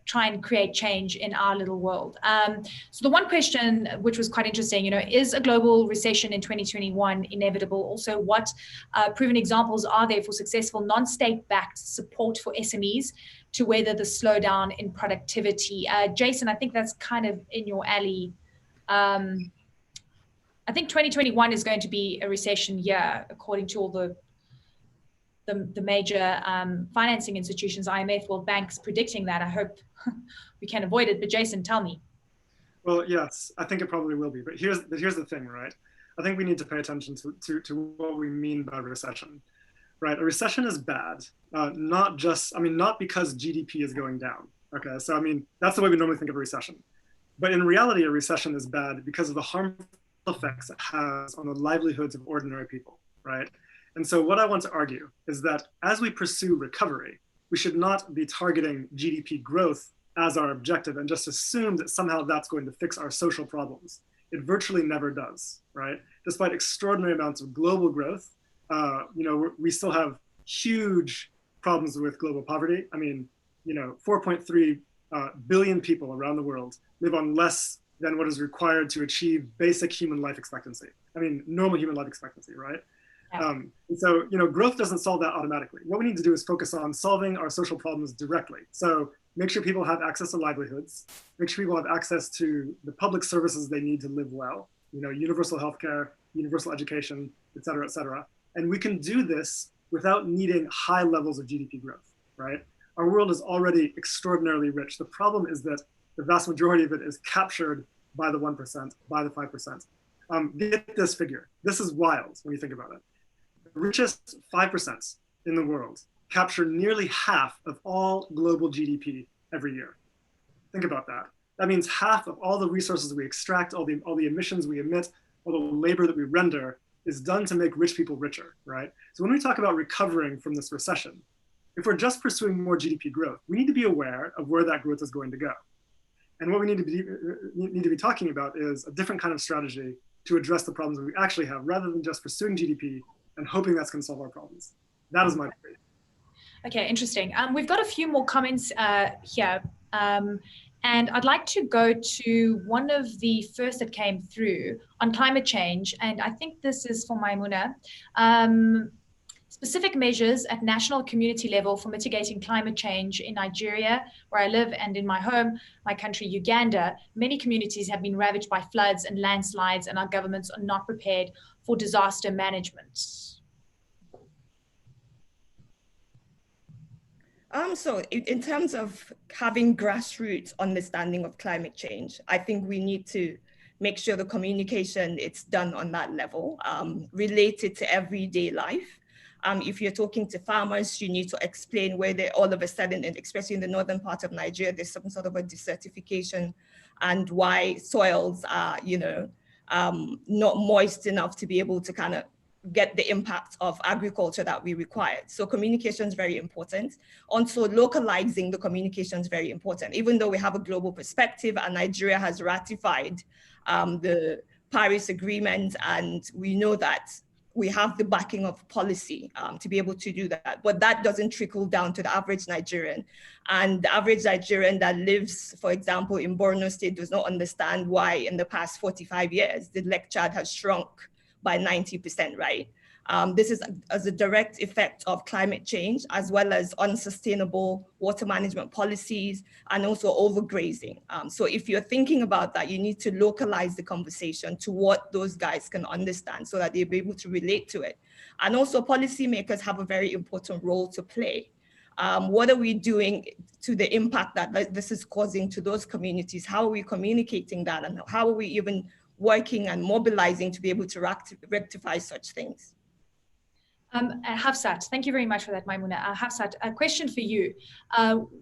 try and create change in our little world. So the one question, which was quite interesting, is a global recession in 2021 inevitable? Also, what proven examples are there for successful non-state-backed support for SMEs to weather the slowdown in productivity? Jason, I think that's kind of in your alley. I think 2021 is going to be a recession year, according to all the major financing institutions, IMF, World Bank's predicting that. I hope we can avoid it. But Jason, tell me. Well, yes, I think it probably will be. But here's the thing, right? I think we need to pay attention to what we mean by recession, right? A recession is bad, not because GDP is going down. Okay, so that's the way we normally think of a recession. But in reality, a recession is bad because of the harmful effects it has on the livelihoods of ordinary people, right? And so what I want to argue is that as we pursue recovery, we should not be targeting GDP growth as our objective and just assume that somehow that's going to fix our social problems. It virtually never does, right? Despite extraordinary amounts of global growth, we still have huge problems with global poverty. 4.3 billion people around the world live on less than what is required to achieve basic human life expectancy. Normal human life expectancy, right? Yeah. And so, growth doesn't solve that automatically. What we need to do is focus on solving our social problems directly. So make sure people have access to livelihoods, make sure people have access to the public services they need to live well, universal healthcare, universal education, et cetera, et cetera. And we can do this without needing high levels of GDP growth, right? Our world is already extraordinarily rich. The problem is that the vast majority of it is captured by the 1%, by the 5%. Get this figure. This is wild when you think about it. The richest 5% in the world capture nearly half of all global GDP every year. Think about that. That means half of all the resources we extract, all the emissions we emit, all the labor that we render is done to make rich people richer, right? So when we talk about recovering from this recession, if we're just pursuing more GDP growth, we need to be aware of where that growth is going to go. And what we need to be talking about is a different kind of strategy to address the problems that we actually have, rather than just pursuing GDP and hoping that's going to solve our problems. That is my point. Okay, interesting. We've got a few more comments here. And I'd like to go to one of the first that came through on climate change. And I think this is for Maimuna. Specific measures at national community level for mitigating climate change in Nigeria, where I live, and in my home, my country, Uganda. Many communities have been ravaged by floods and landslides, and our governments are not prepared for disaster management. So in terms of having grassroots understanding of climate change, I think we need to make sure the communication it's done on that level, related to everyday life. If you're talking to farmers, you need to explain where they all of a sudden, and especially in the northern part of Nigeria, there's some sort of a desertification, and why soils are, not moist enough to be able to kind of get the impact of agriculture that we require. So communication is very important. Also, localizing the communication is very important. Even though we have a global perspective and Nigeria has ratified the Paris Agreement, and we know that we have the backing of policy to be able to do that, but that doesn't trickle down to the average Nigerian. And the average Nigerian that lives, for example, in Borno State does not understand why in the past 45 years, the lake Chad has shrunk by 90%, right? This is as a direct effect of climate change, as well as unsustainable water management policies and also overgrazing. So if you're thinking about that, you need to localize the conversation to what those guys can understand so that they'll be able to relate to it. And also policymakers have a very important role to play. What are we doing to the impact that this is causing to those communities? How are we communicating that? And how are we even working and mobilizing to be able to rectify such things? Hafsat, thank you very much for that, Maimuna. Hafsat, a question for you.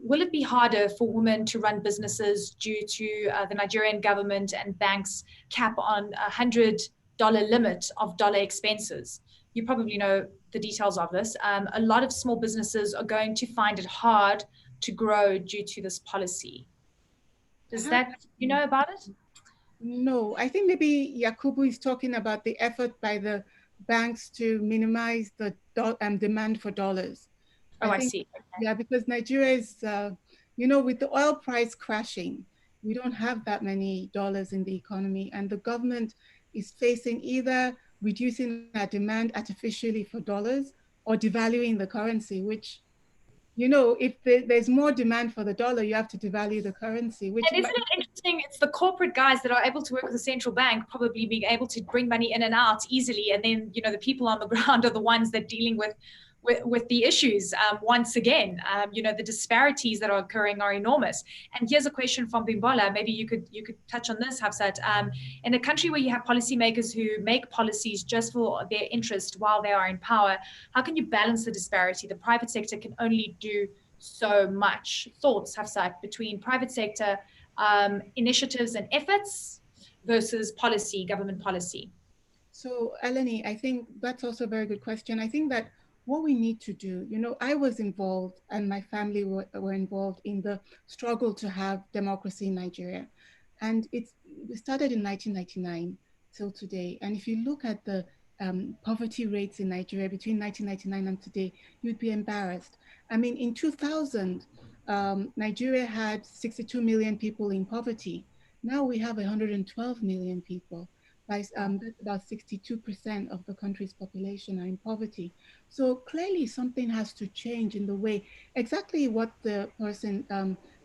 Will it be harder for women to run businesses due to the Nigerian government and banks cap on $100 limit of dollar expenses? You probably know the details of this. A lot of small businesses are going to find it hard to grow due to this policy. Does that, you know about it? No, I think maybe Yakubu is talking about the effort by the banks to minimize the demand for dollars. I see. Yeah, because Nigeria is You know, with the oil price crashing, we don't have that many dollars in the economy, and the government is facing either reducing our demand artificially for dollars or devaluing the currency, which, you know, if there's more demand for the dollar, you have to devalue the currency, which And isn't it interesting? It's the corporate guys that are able to work with the central bank, probably being able to bring money in and out easily. And then, you know, the people on the ground are the ones that are dealing with the issues. Once again, you know, the disparities that are occurring are enormous. And here's a question from Bimbola. Maybe you could touch on this, Hafsat. In a country where you have policymakers who make policies just for their interest while they are in power, how can you balance the disparity? The private sector can only do so much. Thoughts, Hafsat, between private sector initiatives and efforts versus policy, government policy? So, Eleni, I think that's also a very good question. I think that what we need to do, you know, I was involved and my family were involved in the struggle to have democracy in Nigeria. And it started in 1999 till today. And if you look at the poverty rates in Nigeria between 1999 and today, you'd be embarrassed. I mean, in 2000, Nigeria had 62 million people in poverty. Now we have 112 million people. That's about 62% of the country's population are in poverty. So clearly something has to change in the way, exactly what the person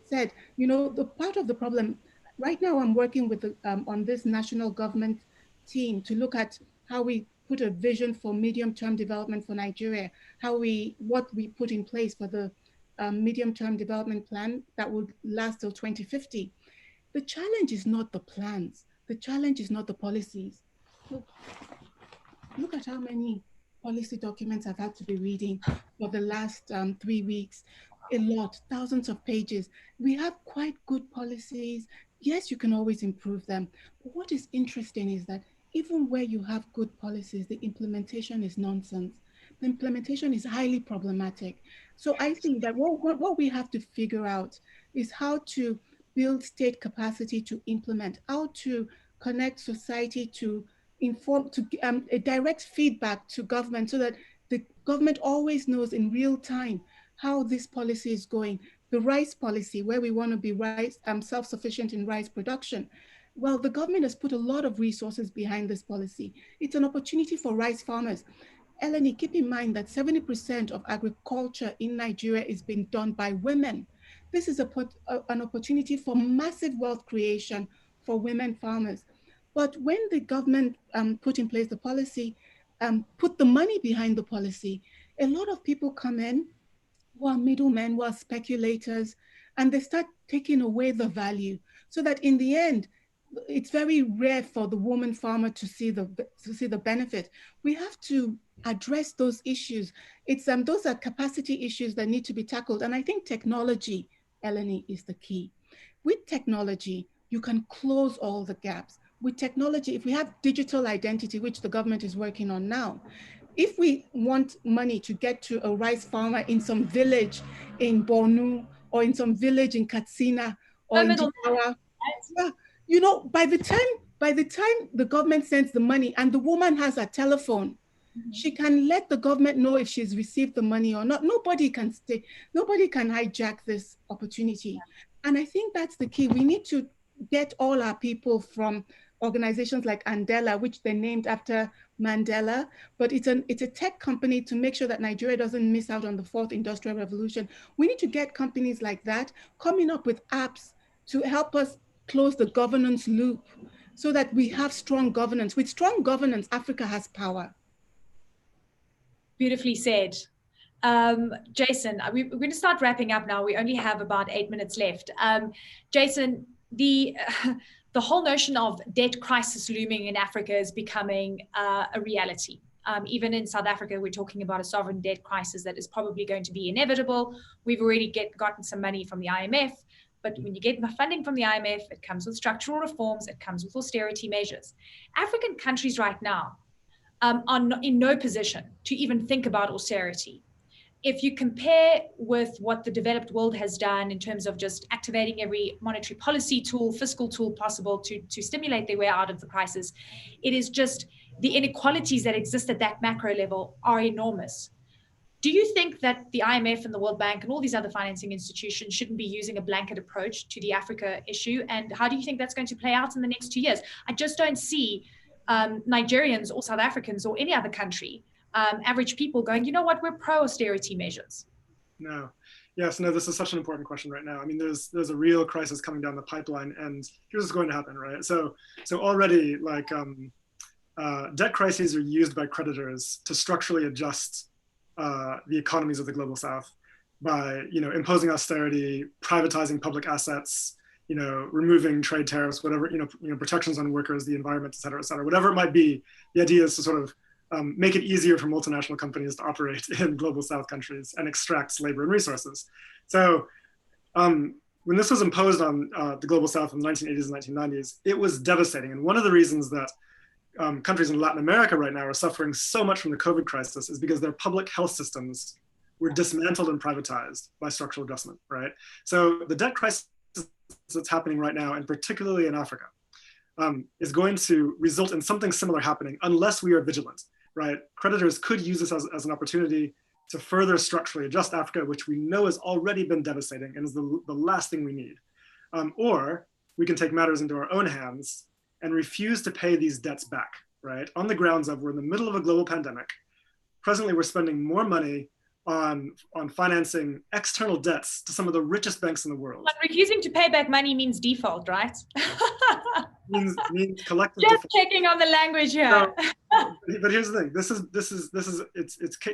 said. You know, the part of the problem, right now I'm working with on this national government team to look at how we put a vision for medium-term development for Nigeria, what we put in place for the medium-term development plan that would last till 2050. The challenge is not the plans. The challenge is not the policies. Look at how many policy documents I've had to be reading for the last 3 weeks. A lot, thousands of pages. We have quite good policies. Yes, you can always improve them. But what is interesting is that even where you have good policies, the implementation is nonsense. The implementation is highly problematic. So I think that what we have to figure out is how to build state capacity to implement, how to connect society to inform, to direct feedback to government so that the government always knows in real time how this policy is going. The rice policy, where we want to be self-sufficient in rice production. Well, the government has put a lot of resources behind this policy. It's an opportunity for rice farmers. Eleni, keep in mind that 70% of agriculture in Nigeria is being done by women. This is an opportunity for massive wealth creation for women farmers. But when the government put in place the policy, put the money behind the policy, a lot of people come in who are middlemen, who are speculators, and they start taking away the value so that in the end, it's very rare for the woman farmer to see the benefit. We have to address those issues. Those are capacity issues that need to be tackled. And I think technology, Eleni, is the key. With technology, you can close all the gaps. With technology, if we have digital identity, which the government is working on now, if we want money to get to a rice farmer in some village in Bornu or in some village in Katsina or in Jigawa, yeah, you know, by the time the government sends the money and the woman has a telephone, she can let the government know if she's received the money or not. Nobody can hijack this opportunity. And I think that's the key. We need to get all our people from organizations like Andela, which they named after Mandela, but it's a tech company to make sure that Nigeria doesn't miss out on the fourth industrial revolution. We need to get companies like that coming up with apps to help us close the governance loop so that we have strong governance. With strong governance, Africa has power. Beautifully said. Jason, we're going to start wrapping up now. We only have about 8 minutes left. Jason, the whole notion of debt crisis looming in Africa is becoming a reality. Even in South Africa, we're talking about a sovereign debt crisis that is probably going to be inevitable. We've already gotten some money from the IMF, but when you get funding from the IMF, it comes with structural reforms, it comes with austerity measures. African countries right now are in no position to even think about austerity. If you compare with what the developed world has done in terms of just activating every monetary policy tool, fiscal tool possible to stimulate their way out of the crisis, it is just the inequalities that exist at that macro level are enormous. Do you think that the IMF and the World Bank and all these other financing institutions shouldn't be using a blanket approach to the Africa issue? And how do you think that's going to play out in the next 2 years? I just don't see Nigerians or South Africans or any other country, average people going, you know what, we're pro-austerity measures. No. Yes, no, this is such an important question right now. I mean, there's a real crisis coming down the pipeline, and here's what's going to happen, right? So already, like, debt crises are used by creditors to structurally adjust the economies of the global south by, imposing austerity, privatizing public assets, removing trade tariffs, whatever, protections on workers, the environment, et cetera, whatever it might be. The idea is to sort of make it easier for multinational companies to operate in global south countries and extract labor and resources. So when this was imposed on the global south in the 1980s and 1990s, it was devastating. And one of the reasons that countries in Latin America right now are suffering so much from the COVID crisis is because their public health systems were dismantled and privatized by structural adjustment, right? So the debt crisis that's happening right now, and particularly in Africa, is going to result in something similar happening unless we are vigilant, right? Creditors could use this as an opportunity to further structurally adjust Africa, which we know has already been devastating and is the last thing we need. Or we can take matters into our own hands and refuse to pay these debts back, right? On the grounds of, we're in the middle of a global pandemic. Presently, we're spending more money on financing external debts to some of the richest banks in the world. But refusing to pay back money means default, right? means collective Just default. checking on the language here. But here's the thing.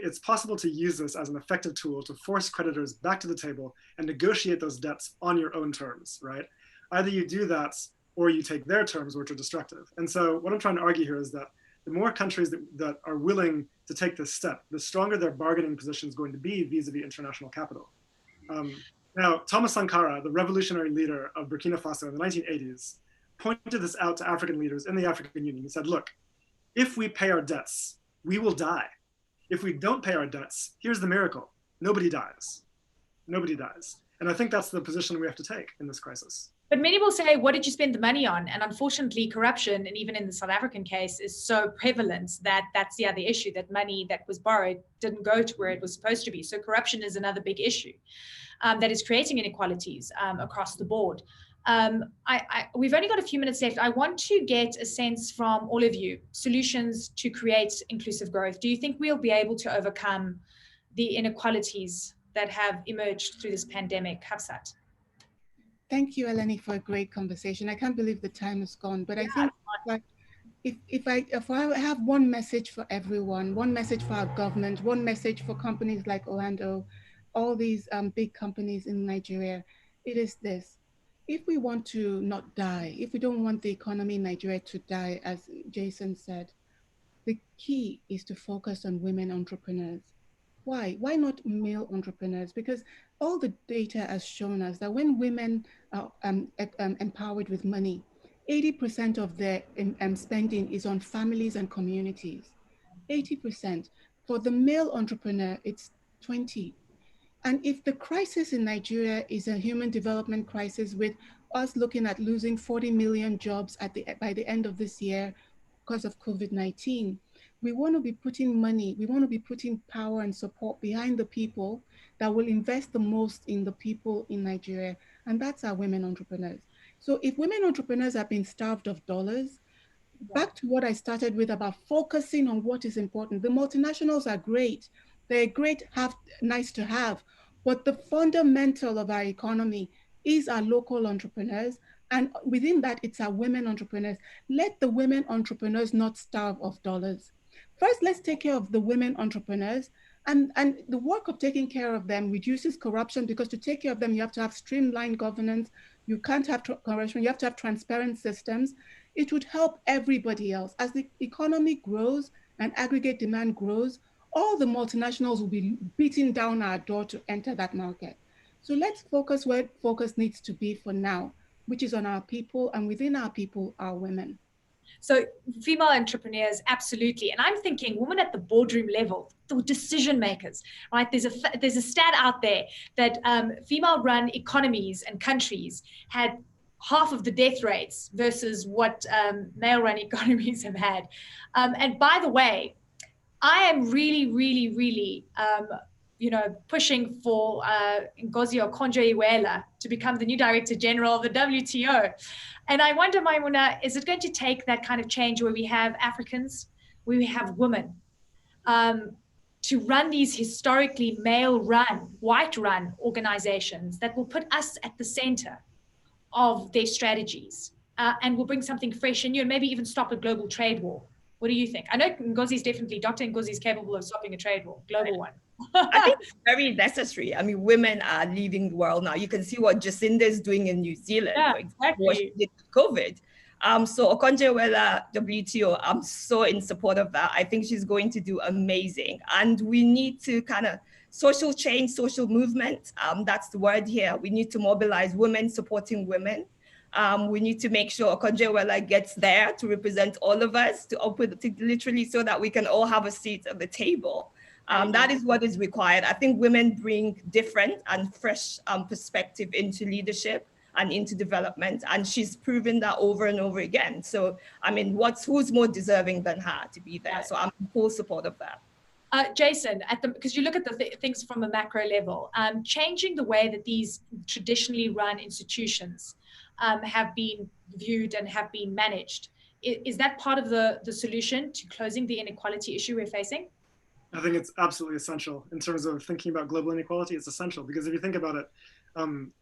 It's possible to use this as an effective tool to force creditors back to the table and negotiate those debts on your own terms, right? Either you do that or you take their terms, which are destructive. And so what I'm trying to argue here is that the more countries that are willing to take this step, the stronger their bargaining position is going to be vis-a-vis international capital. Now, Thomas Sankara, the revolutionary leader of Burkina Faso in the 1980s, pointed this out to African leaders in the African Union. He said, look, if we pay our debts, we will die. If we don't pay our debts, here's the miracle. Nobody dies. Nobody dies. And I think that's the position we have to take in this crisis. But many will say, what did you spend the money on? And unfortunately, corruption, and even in the South African case, is so prevalent that that's the other issue, that money that was borrowed didn't go to where it was supposed to be. So corruption is another big issue that is creating inequalities across the board. We've only got a few minutes left. I want to get a sense from all of you, solutions to create inclusive growth. Do you think we'll be able to overcome the inequalities that have emerged through this pandemic? Hafsat. Thank you, Eleni, for a great conversation. I can't believe the time is gone, but I think that if I have one message for everyone, one message for our government, one message for companies like Oando, all these big companies in Nigeria, it is this. If we want to not die, if we don't want the economy in Nigeria to die, as Jason said, the key is to focus on women entrepreneurs. Why? Why not male entrepreneurs? Because all the data has shown us that when women are empowered with money, 80% of their spending is on families and communities. 80%. For the male entrepreneur, it's 20. And if the crisis in Nigeria is a human development crisis, with us looking at losing 40 million jobs by the end of this year because of COVID-19, we want to be putting money, we want to be putting power and support behind the people that will invest the most in the people in Nigeria. And that's our women entrepreneurs. So if women entrepreneurs have been starved of dollars, back to what I started with about focusing on what is important. The multinationals are great. They're great, nice to have, but the fundamental of our economy is our local entrepreneurs. And within that, it's our women entrepreneurs. Let the women entrepreneurs not starve of dollars. First, let's take care of the women entrepreneurs, and the work of taking care of them reduces corruption, because to take care of them, you have to have streamlined governance. You can't have corruption. You have to have transparent systems. It would help everybody else. As the economy grows and aggregate demand grows, all the multinationals will be beating down our door to enter that market. So let's focus where focus needs to be for now, which is on our people, and within our people, our women. So female entrepreneurs, absolutely. And I'm thinking women at the boardroom level, the decision makers, right? There's a stat out there that female-run economies and countries had half of the death rates versus what male-run economies have had. And by the way, I am really, really, really pushing for Ngozi Okonjo-Iweala to become the new Director General of the WTO. And I wonder, Maimuna, is it going to take that kind of change where we have Africans, where we have women, to run these historically male-run, white-run organizations that will put us at the center of their strategies and will bring something fresh and new and maybe even stop a global trade war? What do you think? I know Ngozi's definitely, Dr. Ngozi's capable of stopping a trade war, global one. I think it's very necessary. I mean, women are leading the world now. You can see what Jacinda is doing in New Zealand, for example, exactly. what she did with COVID. So Okonjo-Iweala, WTO, I'm so in support of that. I think she's going to do amazing. And we need to kind of social change, social movement. That's the word here. We need to mobilize women supporting women. We need to make sure Okonjo-Iweala gets there to represent all of us, to open literally so that we can all have a seat at the table. That is what is required. I think women bring different and fresh perspective into leadership and into development, and she's proven that over and over again. So, I mean, who's more deserving than her to be there? So I'm in full support of that. Jason, because you look at the things from a macro level, changing the way that these traditionally run institutions have been viewed and have been managed, is that part of the solution to closing the inequality issue we're facing? I think it's absolutely essential in terms of thinking about global inequality. It's essential because if you think about it,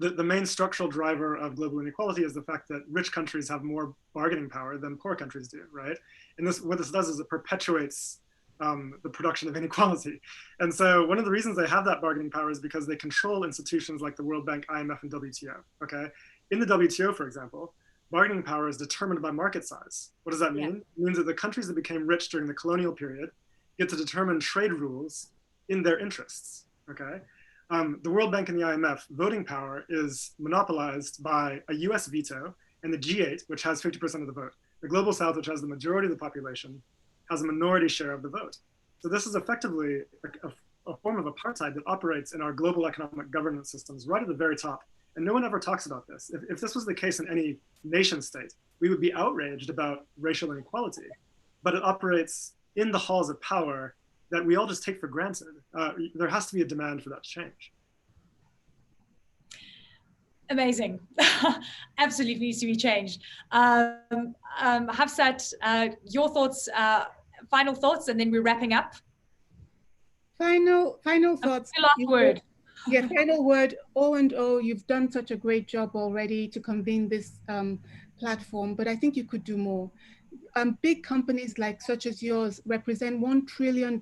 the main structural driver of global inequality is the fact that rich countries have more bargaining power than poor countries do, right? And what this does is it perpetuates the production of inequality. And so one of the reasons they have that bargaining power is because they control institutions like the World Bank, IMF, and WTO, okay? In the WTO, for example, bargaining power is determined by market size. What does that mean? It means that the countries that became rich during the colonial period get to determine trade rules in their interests, okay? The World Bank and the IMF voting power is monopolized by a US veto and the G8, which has 50% of the vote. The Global South, which has the majority of the population, has a minority share of the vote. So this is effectively a form of apartheid that operates in our global economic governance systems right at the very top. And no one ever talks about this. If this was the case in any nation state, we would be outraged about racial inequality, but it operates in the halls of power that we all just take for granted. There has to be a demand for that to change. Amazing. Absolutely needs to be changed. Hafsat, your thoughts, final thoughts, and then we're wrapping up. Final thoughts. Last word. Yeah, final word. O&O, you've done such a great job already to convene this platform, but I think you could do more. Big companies like such as yours represent $1 trillion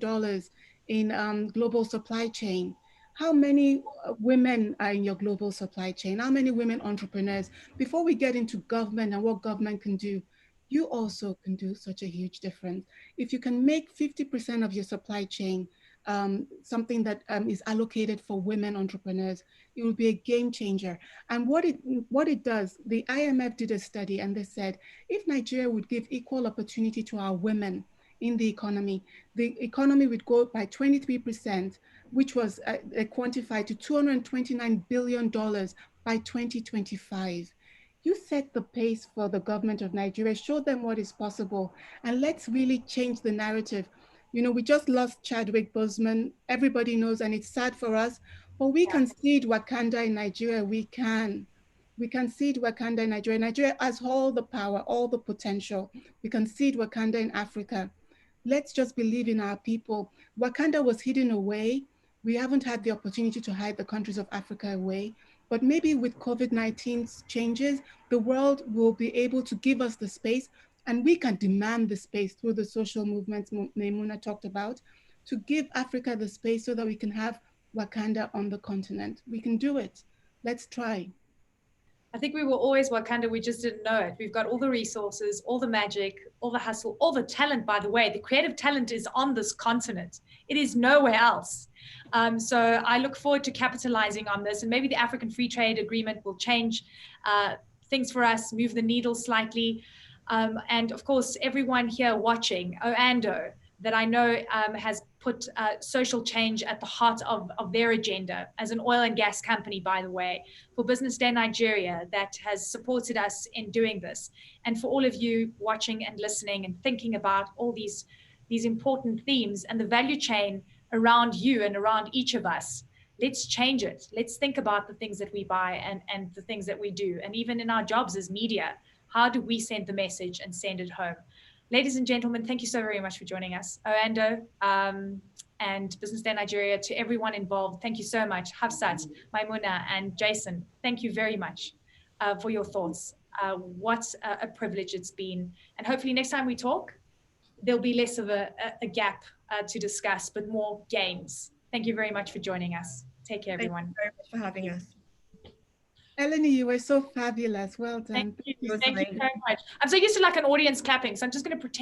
in global supply chain. How many women are in your global supply chain? How many women entrepreneurs? Before we get into government and what government can do, you also can do such a huge difference. If you can make 50% of your supply chain something that is allocated for women entrepreneurs, it will be a game changer. And what it does, the IMF did a study and they said, if Nigeria would give equal opportunity to our women in the economy would go by 23%, which was quantified to $229 billion by 2025. You set the pace for the government of Nigeria, show them what is possible, and let's really change the narrative. You know, we just lost Chadwick Boseman. Everybody knows, and it's sad for us, but we can seed Wakanda in Nigeria. We can seed Wakanda in Nigeria. Nigeria has all the power, all the potential. We can seed Wakanda in Africa. Let's just believe in our people. Wakanda was hidden away. We haven't had the opportunity to hide the countries of Africa away. But maybe with COVID-19's changes, the world will be able to give us the space, and we can demand the space through the social movements Maimuna talked about, to give Africa the space so that we can have Wakanda on the continent. We can do it. Let's try. I think we were always Wakanda, we just didn't know it. We've got all the resources, all the magic, all the hustle, all the talent, by the way. The creative talent is on this continent. It is nowhere else. So I look forward to capitalizing on this, and maybe the African Free Trade Agreement will change things for us, move the needle slightly. And of course, everyone here watching, Oando, that I know has put social change at the heart of their agenda as an oil and gas company, by the way, for Business Day Nigeria, that has supported us in doing this. And for all of you watching and listening and thinking about all these important themes and the value chain around you and around each of us. Let's change it. Let's think about the things that we buy and the things that we do. And even in our jobs as media, how do we send the message and send it home? Ladies and gentlemen, thank you so very much for joining us. Oando and Business Day Nigeria, to everyone involved, thank you so much. Hafsat, Maimuna, and Jason, thank you very much for your thoughts. What a privilege it's been. And hopefully next time we talk, there'll be less of a gap to discuss, but more games. Thank you very much for joining us. Take care, everyone. Thank you very much for having us. Eleni, you were so fabulous. Well done. Thank you. Thank you very much. I'm so used to like an audience clapping, so I'm just going to pretend